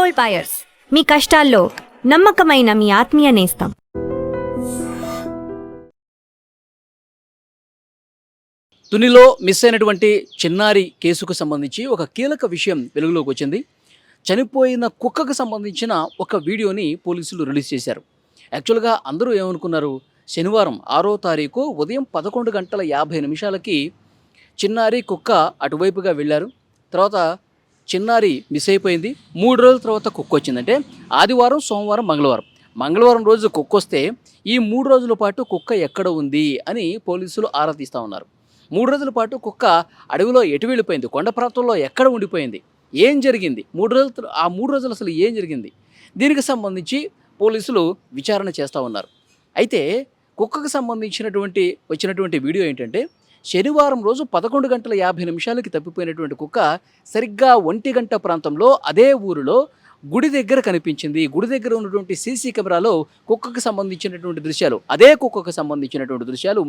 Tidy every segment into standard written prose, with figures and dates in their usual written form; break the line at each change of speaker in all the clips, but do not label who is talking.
Gold buyers, మీ కష్టాల్లో నమ్మకమైన మీ ఆత్మీయ నేస్తం.
తునిలో మిస్ అయినటువంటి చిన్నారి కేసుకు సంబంధించి ఒక కీలక విషయం వెలుగులోకి వచ్చింది. చనిపోయిన కుక్కకు సంబంధించిన ఒక వీడియోని పోలీసులు రిలీజ్ చేశారు. యాక్చువల్గా అందరూ ఏమనుకున్నారు, శనివారం 6వ తారీఖు ఉదయం 11:50 చిన్నారి కుక్క అటువైపుగా వెళ్ళారు. తర్వాత చిన్నారి మిస్ అయిపోయింది. 3 రోజుల తర్వాత కుక్క వచ్చిందంటే ఆదివారం, సోమవారం, మంగళవారం రోజు కుక్క వస్తే ఈ 3 రోజుల పాటు కుక్క ఎక్కడ ఉంది అని పోలీసులు ఆరా తీస్తూ ఉన్నారు. 3 రోజుల పాటు కుక్క అడవిలో ఎటు వెళ్ళిపోయింది, కొండ ప్రాంతంలో ఎక్కడ ఉండిపోయింది, ఏం జరిగింది, 3 రోజులు అసలు ఏం జరిగింది, దీనికి సంబంధించి పోలీసులు విచారణ చేస్తూ ఉన్నారు. అయితే కుక్కకు సంబంధించినటువంటి వచ్చినటువంటి వీడియో ఏంటంటే, శనివారం రోజు 11:50 తప్పిపోయినటువంటి కుక్క సరిగ్గా 1 గంట ప్రాంతంలో అదే ఊరిలో గుడి దగ్గర కనిపించింది. గుడి దగ్గర ఉన్నటువంటి సీసీ కెమెరాలో కుక్కకు సంబంధించినటువంటి దృశ్యాలు, అదే కుక్కకు సంబంధించినటువంటి దృశ్యాలు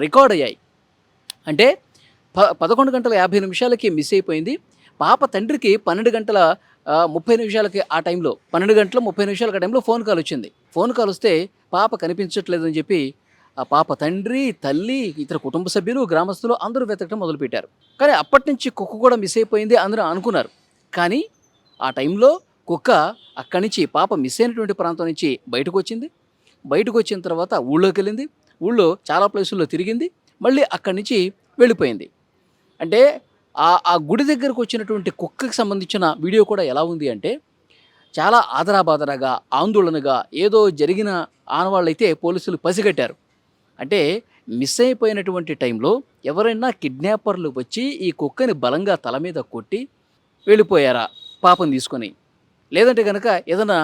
రికార్డ్ అయ్యాయి. అంటే 11:50 మిస్ అయిపోయింది. పాప తండ్రికి 12:30 ఆ టైంలో 12:30 ఆ టైంలో ఫోన్ కాల్ వచ్చింది. ఫోన్ కాల్ వస్తే పాప కనిపించట్లేదని చెప్పి ఆ పాప తండ్రి, తల్లి, ఇతర కుటుంబ సభ్యులు, గ్రామస్తులు అందరూ వెతకడం మొదలుపెట్టారు. కానీ అప్పటి నుంచి కుక్క కూడా మిస్ అయిపోయింది అందరూ అనుకున్నారు. కానీ ఆ టైంలో కుక్క అక్కడి నుంచి పాప మిస్ అయినటువంటి ప్రాంతం నుంచి బయటకు వచ్చింది. బయటకు వచ్చిన తర్వాత ఊళ్ళోకి వెళ్ళింది. ఊళ్ళో చాలా ప్లేసుల్లో తిరిగింది. మళ్ళీ అక్కడి నుంచి వెళ్ళిపోయింది. అంటే ఆ గుడి దగ్గరకు వచ్చినటువంటి కుక్కకి సంబంధించిన వీడియో కూడా ఎలా ఉంది అంటే, చాలా ఆదరాబాదరాగా, ఆందోళనగా, ఏదో జరిగిన ఆనవాళ్ళైతే పోలీసులు పసిగట్టారు. అంటే మిస్ అయిపోయినటువంటి టైంలో ఎవరైనా కిడ్నాపర్లు వచ్చి ఈ కుక్కని బలంగా తల మీద కొట్టి వెళ్ళిపోయారా పాపను తీసుకొని, లేదంటే కనుక ఏదైనా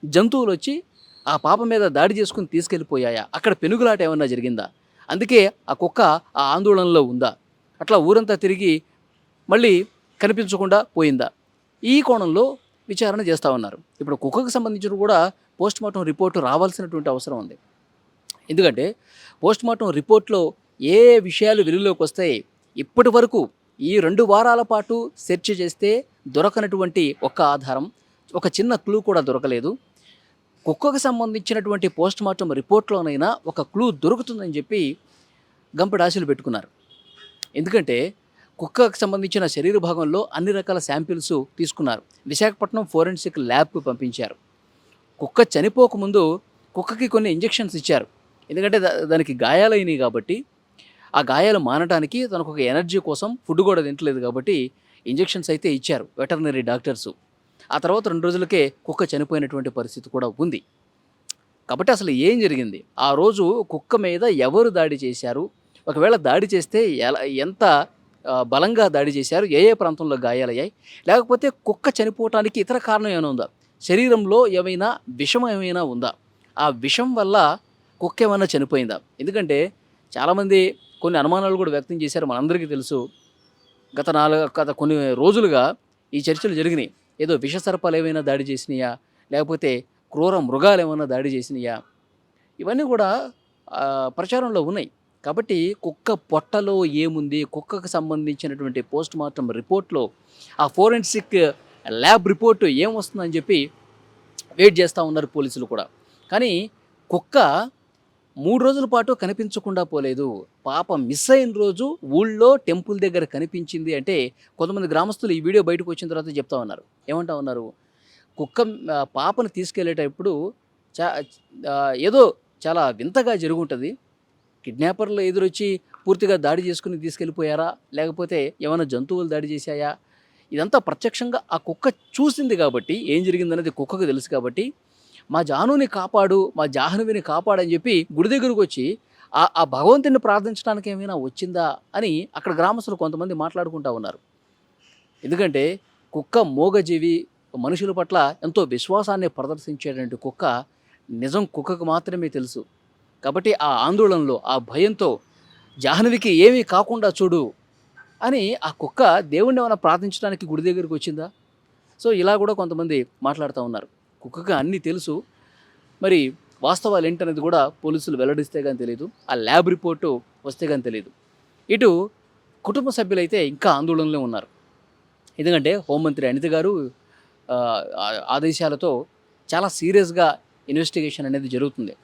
జంతువులు వచ్చి ఆ పాప మీద దాడి చేసుకుని తీసుకెళ్ళిపోయాయా, అక్కడ పెనుగులాట ఏమన్నా జరిగిందా, అందుకే ఆ కుక్క ఆ ఆందోళనలో ఉందా, అట్లా ఊరంతా తిరిగి మళ్ళీ కనిపించకుండా పోయిందా, ఈ కోణంలో విచారణ చేస్తూ ఉన్నారు. ఇప్పుడు కుక్కకు సంబంధించిన కూడా పోస్ట్మార్టం రిపోర్టు రావాల్సినటువంటి అవసరం ఉంది. ఎందుకంటే పోస్ట్మార్టం రిపోర్ట్లో ఏ విషయాలు వెలుగులోకి వస్తాయి, ఇప్పటి వరకు ఈ 2 వారాల పాటు సెర్చ్ చేస్తే దొరకనటువంటి ఒక్క ఆధారం, ఒక చిన్న క్లూ కూడా దొరకలేదు. కుక్కకు సంబంధించినటువంటి పోస్ట్మార్టం రిపోర్ట్లోనైనా ఒక క్లూ దొరుకుతుందని చెప్పి గంపెడు ఆశలు పెట్టుకున్నారు. ఎందుకంటే కుక్కకు సంబంధించిన శరీర భాగంలో అన్ని రకాల శాంపిల్స్ తీసుకున్నారు. విశాఖపట్నం ఫోరెన్సిక్ ల్యాబ్కు పంపించారు. కుక్క చనిపోకముందు కుక్కకి కొన్ని ఇంజెక్షన్స్ ఇచ్చారు. ఎందుకంటే దానికి గాయాలైనవి కాబట్టి, ఆ గాయాలు మానడానికి తనకు ఒక ఎనర్జీ కోసం ఫుడ్ కూడా తింటలేదు కాబట్టి ఇంజెక్షన్స్ అయితే ఇచ్చారు వెటర్నరీ డాక్టర్సు. ఆ తర్వాత 2 రోజులకే కుక్క చనిపోయినటువంటి పరిస్థితి కూడా ఉంది. కాబట్టి అసలు ఏం జరిగింది, ఆ రోజు కుక్క మీద ఎవరు దాడి చేశారు, ఒకవేళ దాడి చేస్తే ఎంత బలంగా దాడి చేశారు, ఏ ప్రాంతంలో గాయాలయ్యాయి, లేకపోతే కుక్క చనిపోవటానికి ఇతర కారణం ఏమైనా ఉందా, శరీరంలో ఏమైనా విషం ఏమైనా ఉందా, ఆ విషం వల్ల కుక్క ఏమైనా చనిపోయిందా. ఎందుకంటే చాలామంది కొన్ని అనుమానాలు కూడా వ్యక్తం చేశారు. మనందరికీ తెలుసు, గత కొన్ని రోజులుగా ఈ చర్చలు జరిగినాయి. ఏదో విష సర్పాలు ఏమైనా దాడి చేసినాయా, లేకపోతే క్రూర మృగాలు ఏమైనా దాడి చేసినాయా, ఇవన్నీ కూడా ప్రచారంలో ఉన్నాయి. కాబట్టి కుక్క పొట్టలో ఏముంది, కుక్కకు సంబంధించినటువంటి పోస్ట్మార్టం రిపోర్ట్లో ఆ ఫోరెన్సిక్ ల్యాబ్ రిపోర్టు ఏమొస్తుందని చెప్పి వెయిట్ చేస్తూ ఉన్నారు పోలీసులు కూడా. కానీ కుక్క 3 రోజుల పాటు కనిపించకుండా పోలేదు. పాప మిస్ అయిన రోజు ఊళ్ళో టెంపుల్ దగ్గర కనిపించింది అంటే కొంతమంది గ్రామస్తులు ఈ వీడియో బయటకు వచ్చిన తర్వాత చెప్తా ఉన్నారు. ఏమంటా ఉన్నారు, కుక్క పాపను తీసుకెళ్ళేటప్పుడు ఏదో చాలా వింతగా జరుగుంటుంది, కిడ్నాపర్లు ఎదురొచ్చి పూర్తిగా దాడి చేసుకుని తీసుకెళ్ళిపోయారా, లేకపోతే ఏమైనా జంతువులు దాడి చేశాయా, ఇదంతా ప్రత్యక్షంగా ఆ కుక్క చూసింది కాబట్టి, ఏం జరిగిందనేది కుక్కకు తెలుసు కాబట్టి, మా జానుని కాపాడు, మా జాహ్నవిని కాపాడని చెప్పి గుడి దగ్గరకు వచ్చి ఆ భగవంతుని ప్రార్థించడానికి ఏమైనా వచ్చిందా అని అక్కడ గ్రామస్తులు కొంతమంది మాట్లాడుకుంటూ ఉన్నారు. ఎందుకంటే కుక్క మూగజీవి, మనుషుల పట్ల ఎంతో విశ్వాసాన్ని ప్రదర్శించేటువంటి కుక్క, నిజం కుక్కకు మాత్రమే తెలుసు. కాబట్టి ఆ ఆందోళనలో, ఆ భయంతో జాహ్నవికి ఏమీ కాకుండా చూడు అని ఆ కుక్క దేవుణ్ణి ఏమైనా ప్రార్థించడానికి గుడి దగ్గరికి వచ్చిందా. సో ఇలా కూడా కొంతమంది మాట్లాడుతూ ఉన్నారు. కుక్కకు అన్నీ తెలుసు, మరి వాస్తవాలు ఏంటనేది కూడా పోలీసులు వెల్లడిస్తే కానీ తెలియదు, ఆ ల్యాబ్ రిపోర్టు వస్తే కానీ తెలియదు. ఇటు కుటుంబ సభ్యులైతే ఇంకా ఆందోళనలో ఉన్నారు. ఎందుకంటే హోంమంత్రి అనిత గారు ఆదేశాలతో చాలా సీరియస్గా ఇన్వెస్టిగేషన్ అనేది జరుగుతుంది.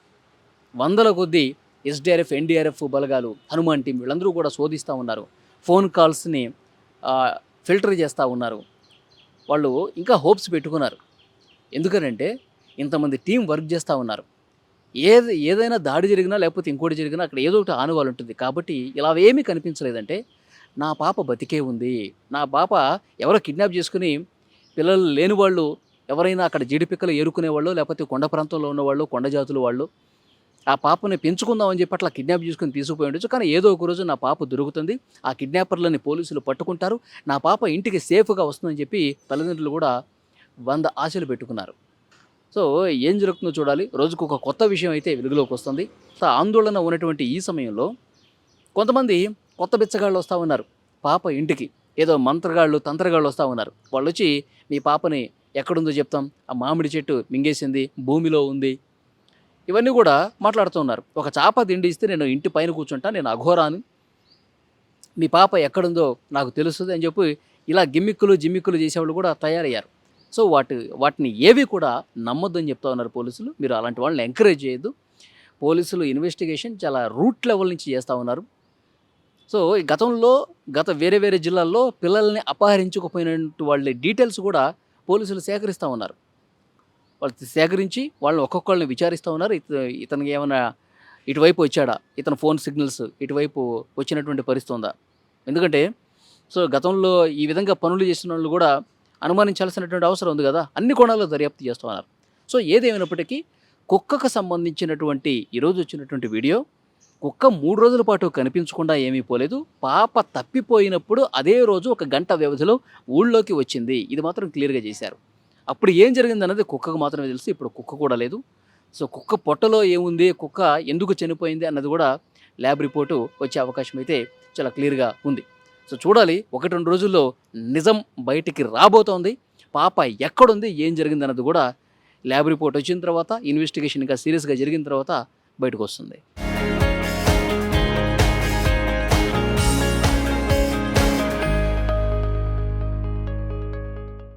వందల కొద్దీ ఎస్డీఆర్ఎఫ్, ఎన్డీఆర్ఎఫ్ బలగాలు, హనుమాన్ టీం వీళ్ళందరూ కూడా శోధిస్తూ ఉన్నారు. ఫోన్ కాల్స్ని ఫిల్టర్ చేస్తూ ఉన్నారు. వాళ్ళు ఇంకా హోప్స్ పెట్టుకున్నారు. ఎందుకనంటే ఇంతమంది టీం వర్క్ చేస్తూ ఉన్నారు. ఏదైనా దాడి జరిగినా లేకపోతే ఇంకోటి జరిగినా అక్కడ ఏదో ఒకటి ఆనవాళ్ళు ఉంటుంది. కాబట్టి ఇలా ఏమీ కనిపించలేదంటే నా పాప బతికే ఉంది, నా పాప ఎవరో కిడ్నాప్ చేసుకుని పిల్లలు లేని వాళ్ళు ఎవరైనా అక్కడ జీడిపిక్కలు ఏరుకునేవాళ్ళు లేకపోతే కొండ ప్రాంతంలో ఉన్నవాళ్ళు, కొండ జాతుల వాళ్ళు ఆ పాపని పెంచుకుందామని చెప్పి అట్లా కిడ్నాప్ చేసుకుని తీసుకుపోయి ఉండొచ్చు. కానీ ఏదో ఒక రోజు నా పాప దొరుకుతుంది, ఆ కిడ్నాపర్లని పోలీసులు పట్టుకుంటారు, నా పాప ఇంటికి సేఫ్గా వస్తుందని చెప్పి తల్లిదండ్రులు కూడా 100 ఆశలు పెట్టుకున్నారు. సో ఏం జరుగుతుందో చూడాలి. రోజుకు ఒక కొత్త విషయం అయితే వెలుగులోకి వస్తుంది. సో ఆందోళన ఉన్నటువంటి ఈ సమయంలో కొంతమంది కొత్త బిచ్చగాళ్ళు వస్తూ ఉన్నారు పాప ఇంటికి. ఏదో మంత్రగాళ్ళు, తంత్రగాళ్ళు వస్తూ ఉన్నారు. వాళ్ళు వచ్చి మీ పాపని ఎక్కడుందో చెప్తాం, ఆ మామిడి చెట్టు మింగేసింది, భూమిలో ఉంది, ఇవన్నీ కూడా మాట్లాడుతూ ఉన్నారు. ఒక చాప తిండి ఇస్తే నేను ఇంటి పైన కూర్చుంటా, నేను అఘోరాని, మీ పాప ఎక్కడుందో నాకు తెలుస్తుంది అని చెప్పి ఇలా జిమ్మిక్కులు చేసేవాళ్ళు కూడా తయారయ్యారు. సో వాటిని ఏవి కూడా నమ్మొద్దని చెప్తా ఉన్నారు పోలీసులు. మీరు అలాంటి వాళ్ళని ఎంకరేజ్ చేయొద్దు. పోలీసులు ఇన్వెస్టిగేషన్ చాలా రూట్ లెవెల్ నుంచి చేస్తూ ఉన్నారు. సో ఈ గత వేరే జిల్లాల్లో పిల్లల్ని అపహరించుకుపోయినట్టు వాళ్ళ డీటెయిల్స్ కూడా పోలీసులు సేకరిస్తూ ఉన్నారు. వాళ్ళు సేకరించి వాళ్ళని ఒక్కొక్కళ్ళని విచారిస్తూ ఉన్నారు. ఇతనికి ఏమైనా ఇటువైపు వచ్చాడా, ఇతని ఫోన్ సిగ్నల్స్ ఇటువైపు వచ్చినటువంటి పరిస్థితి ఉందా. ఎందుకంటే సో గతంలో ఈ విధంగా పనులు చేసిన వాళ్ళు కూడా అనుమానించాల్సినటువంటి అవసరం ఉంది కదా. అన్ని కోణాల్లో దర్యాప్తు చేస్తూ ఉన్నారు. సో ఏదేమైనప్పటికీ కుక్కకు సంబంధించినటువంటి ఈరోజు వచ్చినటువంటి వీడియో, కుక్క 3 రోజుల పాటు కనిపించకుండా ఏమీ పోలేదు. పాప తప్పిపోయినప్పుడు అదే రోజు 1 గంట వ్యవధిలో ఊళ్ళోకి వచ్చింది. ఇది మాత్రం క్లియర్గా చేశారు. అప్పుడు ఏం జరిగిందన్నది కుక్కకు మాత్రమే తెలుసు. ఇప్పుడు కుక్క కూడా లేదు. సో కుక్క పొట్టలో ఏముంది, కుక్క ఎందుకు చనిపోయింది అన్నది కూడా ల్యాబ్ రిపోర్టు వచ్చే అవకాశం అయితే చాలా క్లియర్గా ఉంది. సో చూడాలి, 1-2 రోజుల్లో నిజం బయటికి రాబోతోంది. పాప ఎక్కడుంది, ఏం జరిగింది అన్నది కూడా ల్యాబ్ రిపోర్ట్ వచ్చిన తర్వాత, ఇన్వెస్టిగేషన్ ఇంకా సీరియస్గా జరిగిన తర్వాత బయటకు వస్తుంది.